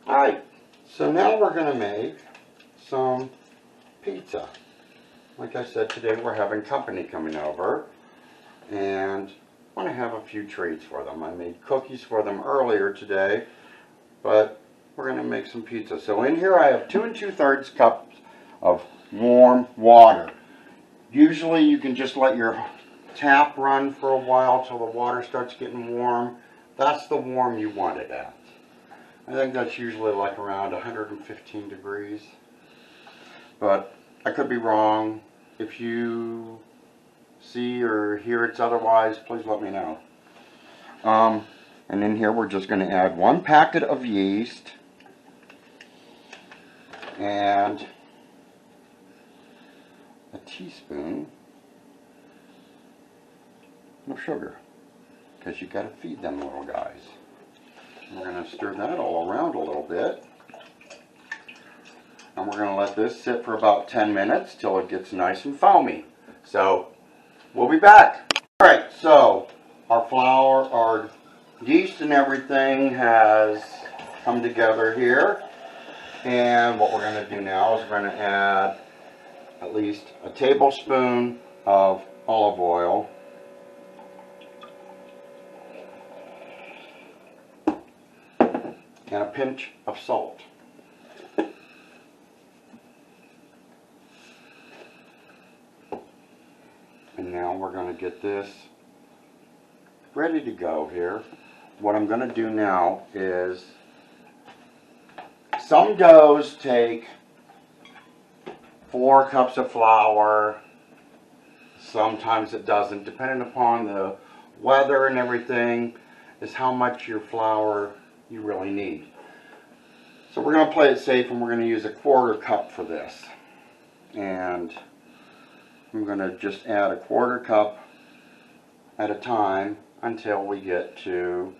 Alright, so now we're going to make some pizza. Like I said, today we're having company coming over, and I want to have a few treats for them. I made cookies for them earlier today, but we're going to make some pizza. So in here I have 2 2/3 cups of warm water. Usually you can just let your tap run for a while till the water starts getting warm. That's the warm you want it at. I think that's usually like around 115 degrees. But I could be wrong. If you see or hear it's otherwise, please let me know. And in here we're just going to add 1 packet of yeast and a teaspoon of sugar, because you got to feed them little guys. And we're going to stir that all around a little bit, and we're going to let this sit for about 10 minutes till it gets nice and foamy. So we'll be back. Alright, so our flour, our yeast and everything has come together here, and what we're going to do now is we're going to add at least a tablespoon of olive oil, and a pinch of salt. And now we're going to get this ready to go here. What I'm going to do now is, some doughs take 4 cups of flour, sometimes it doesn't, depending upon the weather and everything, is how much your flour you really need. So we're going to play it safe, and we're going to use a 1/4 cup for this. And I'm going to just add a 1/4 cup at a time until we get to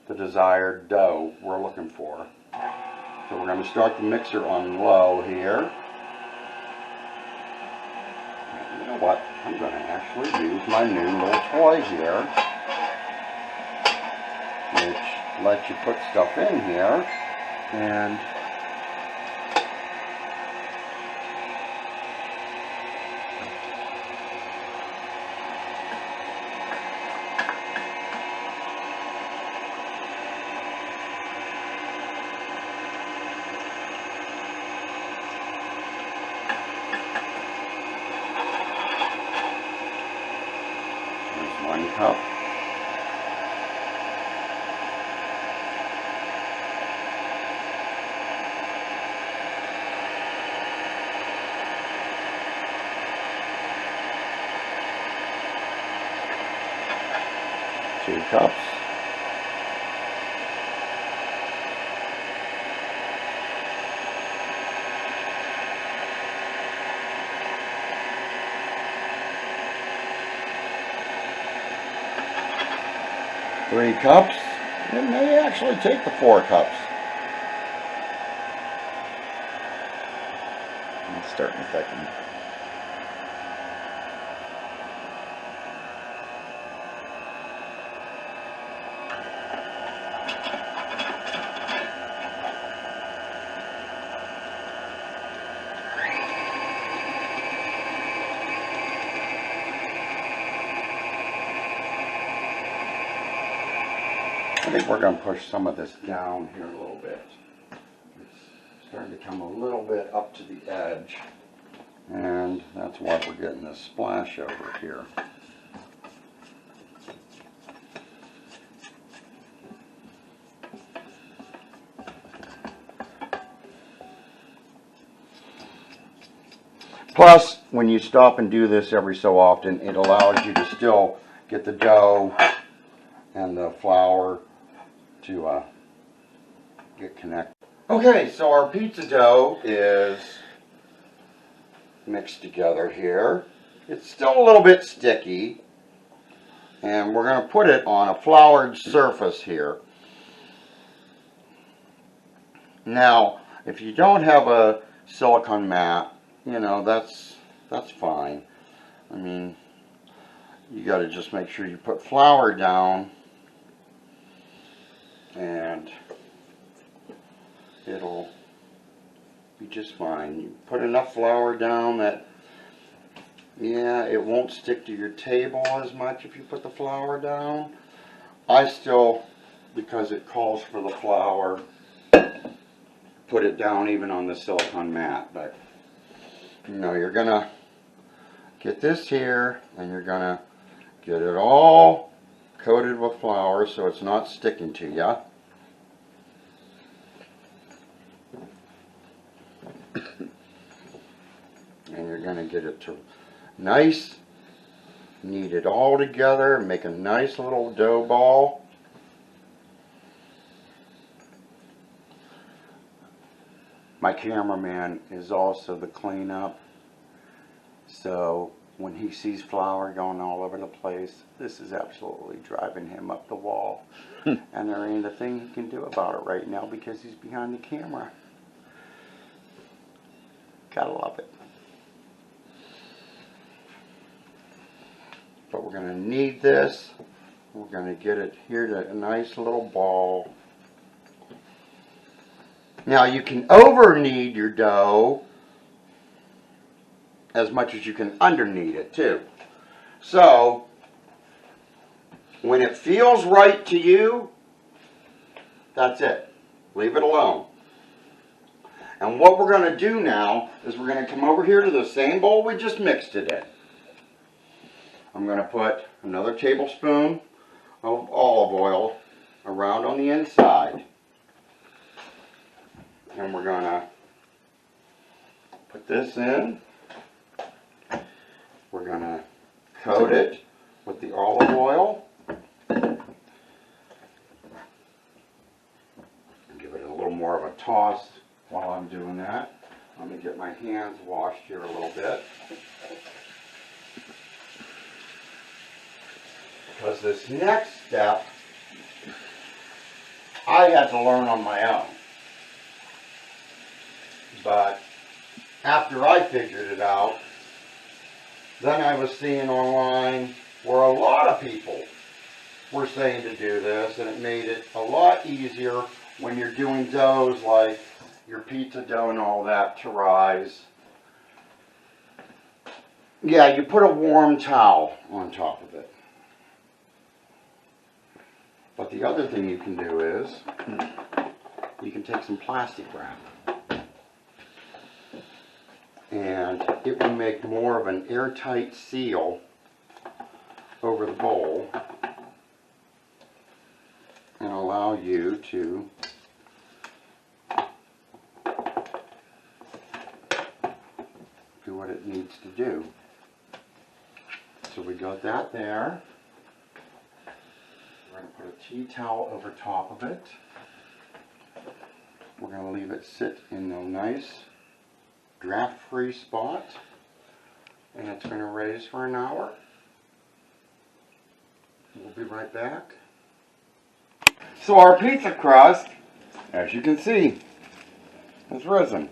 the desired dough we're looking for. So we're going to start the mixer on low here. You know what? I'm going to actually use my new little toy here, which lets you put stuff in here, and there's 1 cup. Two cups. Three cups. It may actually take the 4 cups. It's starting to thicken. I think we're going to push some of this down here a little bit. It's starting to come a little bit up to the edge, and that's why we're getting this splash over here. Plus, when you stop and do this every so often, it allows you to still get the dough and the flour to get connected. Okay, so our pizza dough is mixed together here. It's still a little bit sticky, and we're going to put it on a floured surface here. Now, if you don't have a silicone mat, you know, that's fine. I mean, you got to just make sure you put flour down and it'll be just fine. You put enough flour down that, yeah, it won't stick to your table as much if you put the flour down. I still, because it calls for the flour, put it down even on the silicone mat. But, you know, you're gonna get this here, and you're gonna get it all coated with flour so it's not sticking to you. And you're going to get it to nice, knead it all together, make a nice little dough ball. My cameraman is also the cleanup, so when he sees flour going all over the place, this is absolutely driving him up the wall. And there ain't a thing he can do about it right now because he's behind the camera. Gotta love it. But we're going to knead this. We're going to get it here to a nice little ball. Now you can over knead your dough as much as you can under knead it too. So when it feels right to you, that's it. Leave it alone. And what we're going to do now is we're going to come over here to the same bowl we just mixed it in. I'm going to put another tablespoon of olive oil around on the inside. And we're going to put this in. We're going to coat it with the olive oil. And give it a little more of a toss while I'm doing that. I'm going to get my hands washed here a little bit. Because this next step, I had to learn on my own. But after I figured it out, then I was seeing online where a lot of people were saying to do this, and it made it a lot easier when you're doing doughs like your pizza dough and all that to rise. Yeah, you put a warm towel on top of it. But the other thing you can do is, you can take some plastic wrap. And it will make more of an airtight seal over the bowl and allow you to do what it needs to do. So we got that there. We're going to put a tea towel over top of it. We're going to leave it sit in a nice draft-free spot, and it's going to raise for an hour. We'll be right back. So our pizza crust, as you can see, has risen.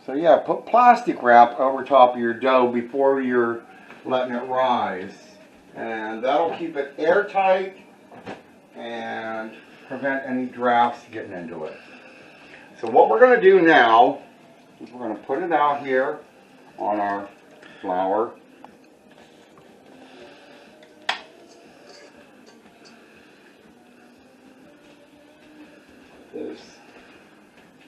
So yeah, put plastic wrap over top of your dough before you're letting it rise, and that'll keep it airtight and prevent any drafts getting into it. So what we're going to do now is we're going to put it out here on our flour. This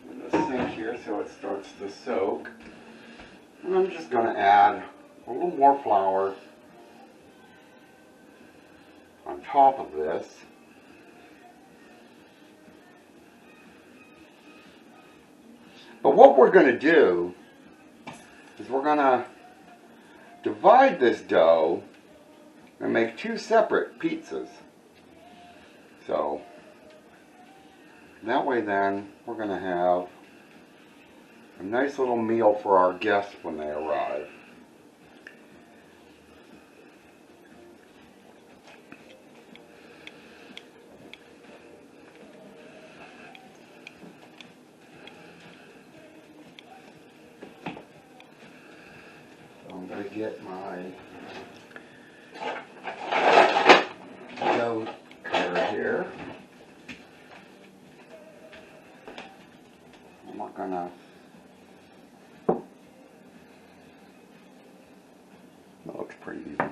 in the sink here so it starts to soak. And I'm just going to add a little more flour on top of this. But what we're going to do is we're going to divide this dough and make two separate pizzas. So that way then we're going to have a nice little meal for our guests when they arrive. I'm going to get my dough cutter here. And we're gonna, that looks pretty even.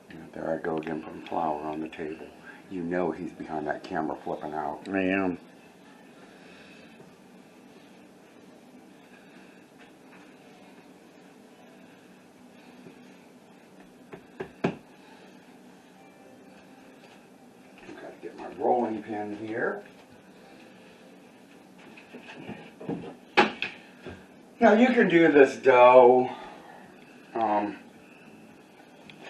And there I go again, putting flour on the table. You know he's behind that camera flipping out. I am. Get my rolling pin here. Now you can do this dough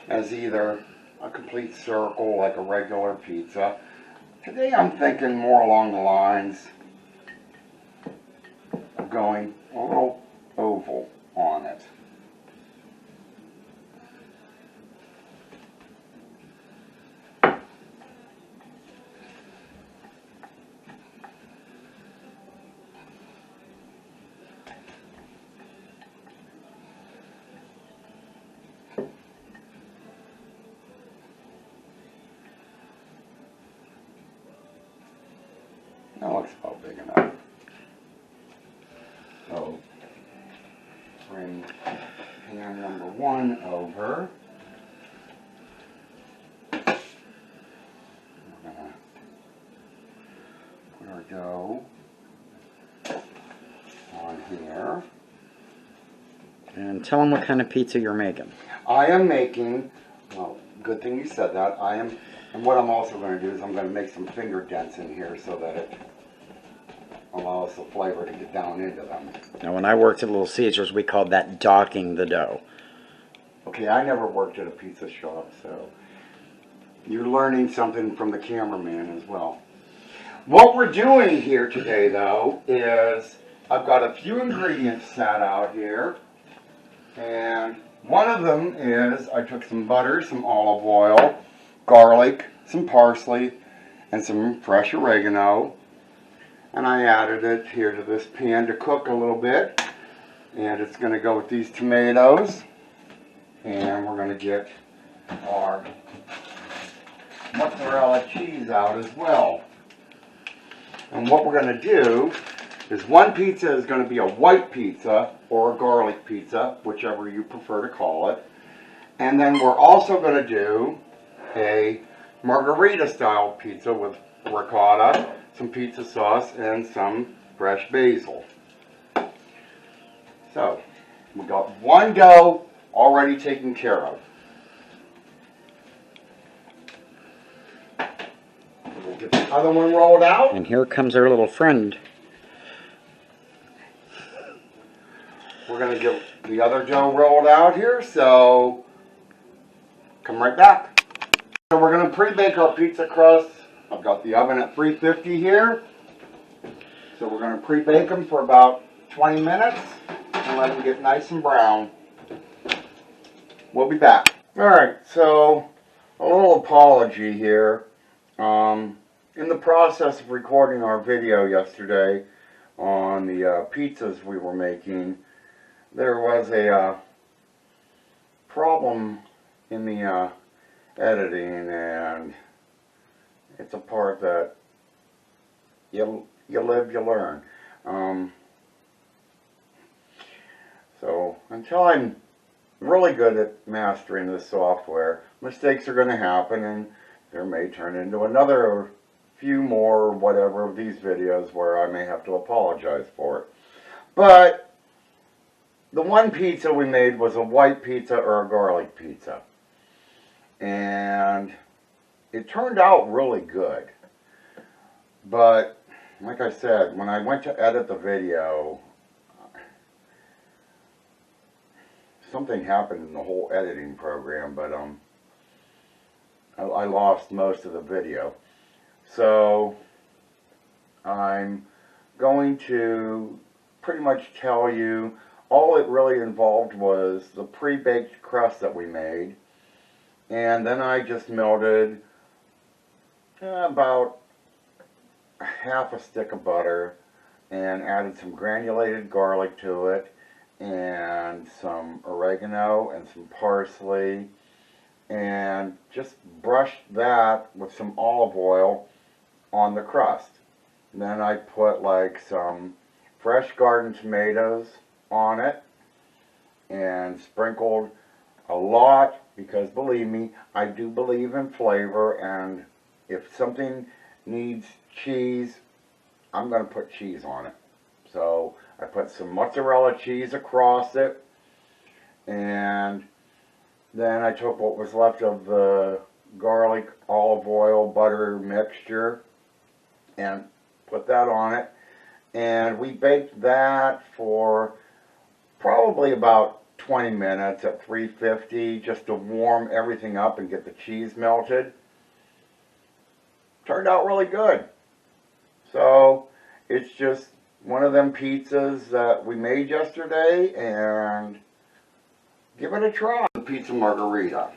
as either a complete circle like a regular pizza. Today I'm thinking more along the lines of going a little oval on it. That looks about big enough. So, bring pan number 1 over. We're gonna put our dough on here. And tell them what kind of pizza you're making. I am making, well, good thing you said that. And what I'm also going to do is I'm going to make some finger dents in here so that it allows the flavor to get down into them. Now, when I worked at Little Caesars, we called that docking the dough. Okay, I never worked at a pizza shop, so you're learning something from the cameraman as well. What we're doing here today, though, is I've got a few ingredients sat out here, and one of them is I took some butter, some olive oil, garlic, some parsley, and some fresh oregano, and I added it here to this pan to cook a little bit. And it's going to go with these tomatoes, and we're going to get our mozzarella cheese out as well. And what we're going to do is one pizza is going to be a white pizza or a garlic pizza, whichever you prefer to call it. And then we're also going to do a Margarita style pizza with ricotta, some pizza sauce, and some fresh basil. So, we got one dough already taken care of. We'll get the other one rolled out. And here comes our little friend. We're going to get the other dough rolled out here, so come right back. So we're going to pre-bake our pizza crust. I've got the oven at 350 here. So we're going to pre-bake them for about 20 minutes and let them get nice and brown. We'll be back. Alright, so a little apology here. In the process of recording our video yesterday on the pizzas we were making, there was a problem in the editing, and it's a part that you live, you learn. So until I'm really good at mastering this software, mistakes are going to happen, and there may turn into another few more or whatever of these videos where I may have to apologize for it. But the one pizza we made was a white pizza or a garlic pizza. And it turned out really good. But, like I said, when I went to edit the video, something happened in the whole editing program, but I lost most of the video. So, I'm going to pretty much tell you, all it really involved was the pre-baked crust that we made. And then I just melted about half a stick of butter and added some granulated garlic to it and some oregano and some parsley, and just brushed that with some olive oil on the crust. Then I put like some fresh garden tomatoes on it and sprinkled a lot, because believe me, I do believe in flavor, and if something needs cheese, I'm going to put cheese on it. So I put some mozzarella cheese across it, and then I took what was left of the garlic, olive oil, butter mixture and put that on it. And we baked that for probably about 20 minutes at 350 just to warm everything up and get the cheese melted. Turned out really good. So it's just one of them pizzas that we made yesterday, and give it a try. The Pizza Margherita.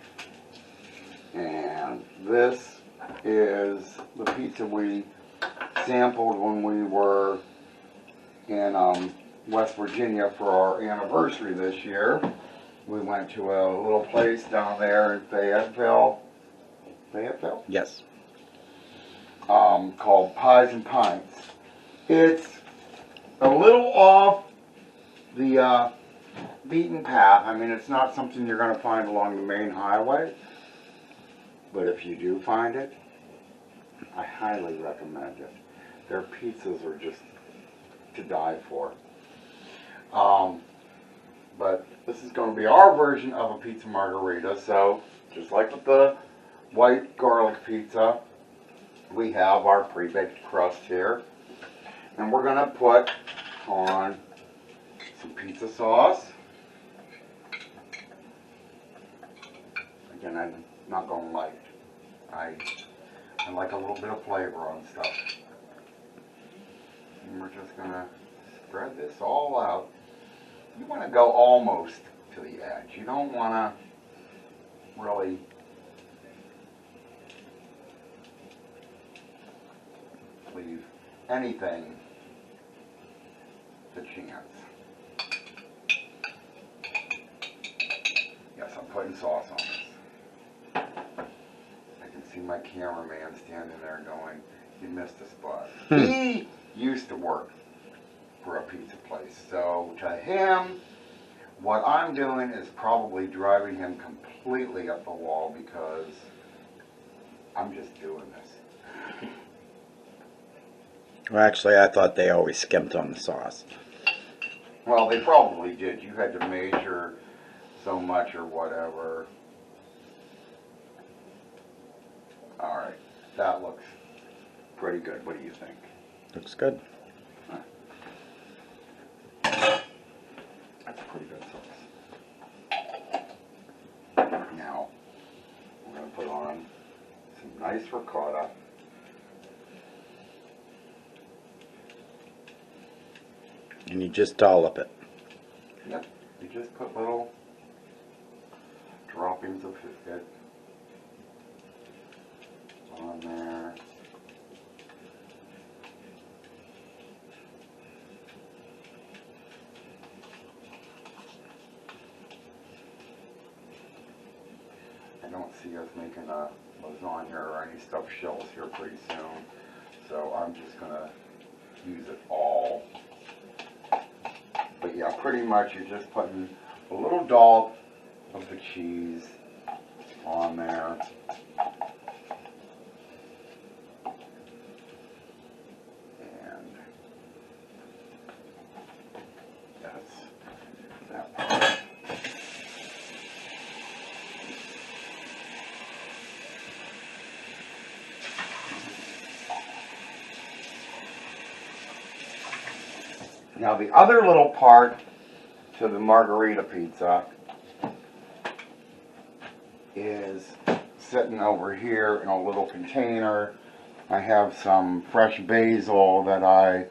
And this is the pizza we sampled when we were in West Virginia for our anniversary this year. We went to a little place down there in Fayetteville. Fayetteville? Yes. Called Pies and Pints. It's a little off the beaten path. I mean, it's not something you're going to find along the main highway, but if you do find it, I highly recommend it. Their pizzas are just to die for. But this is going to be our version of a pizza margherita. So just like with the white garlic pizza, we have our pre-baked crust here, and we're going to put on some pizza sauce. Again, I'm not going to like it. I like a little bit of flavor on stuff. And we're just going to spread this all out. You want to go almost to the edge. You don't want to really leave anything to chance. Yes, I'm putting sauce on this. I can see my cameraman standing there going, "You missed a spot." He used to work for a pizza place, so to him, what I'm doing is probably driving him completely up the wall, because I'm just doing this. Well, actually, I thought they always skimped on the sauce. Well, they probably did. You had to measure so much or whatever. Alright, that looks pretty good. What do you think? Looks good. That's a pretty good sauce. Now, we're going to put on some nice ricotta. And you just dollop it. Yep, you just put little droppings of it on there. I don't see us making a lasagna or any stuffed shells here pretty soon, so I'm just going to use it all. But yeah, pretty much you're just putting a little dollop of the cheese on there. And that's that part. Now the other little part to the margherita pizza is sitting over here in a little container. I have some fresh basil that I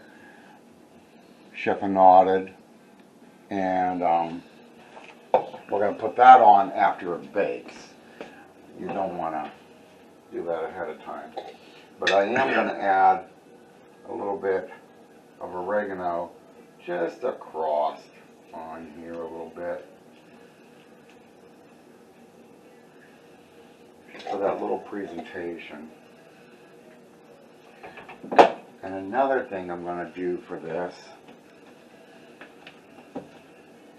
chiffonaded, and we're going to put that on after it bakes. You don't want to do that ahead of time. But I am going to add a little bit of oregano just across on here a little bit, for that little presentation. And another thing I'm going to do for this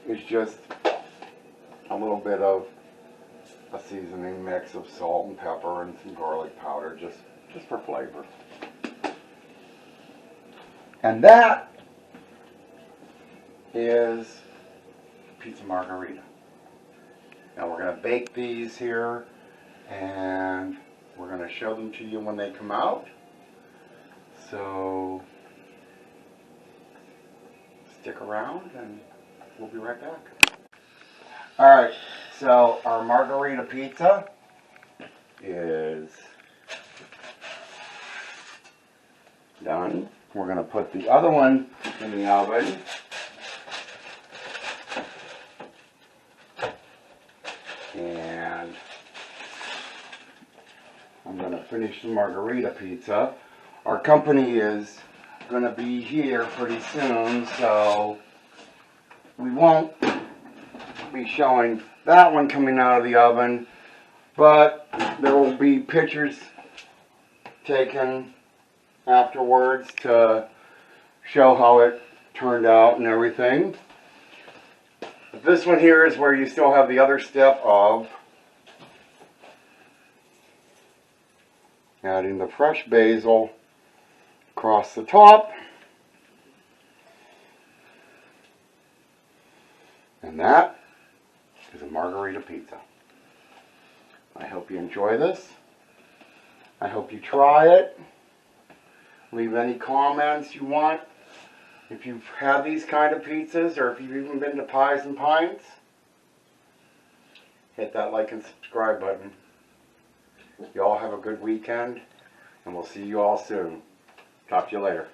is just a little bit of a seasoning mix of salt and pepper and some garlic powder, just for flavor. And that is Pizza Margherita. Now we're going to bake these here, and we're going to show them to you when they come out. So stick around and we'll be right back. Alright, so our margarita pizza is done. We're going to put the other one in the oven. And I'm going to finish the margarita pizza. Our company is going to be here pretty soon, so we won't be showing that one coming out of the oven, but there will be pictures taken afterwards to show how it turned out and everything. But this one here is where you still have the other step of adding the fresh basil across the top. And that is a margarita pizza. I hope you enjoy this. I hope you try it. Leave any comments you want. If you've had these kind of pizzas, or if you've even been to Pies and Pints, hit that like and subscribe button. You all have a good weekend, and we'll see you all soon. Talk to you later.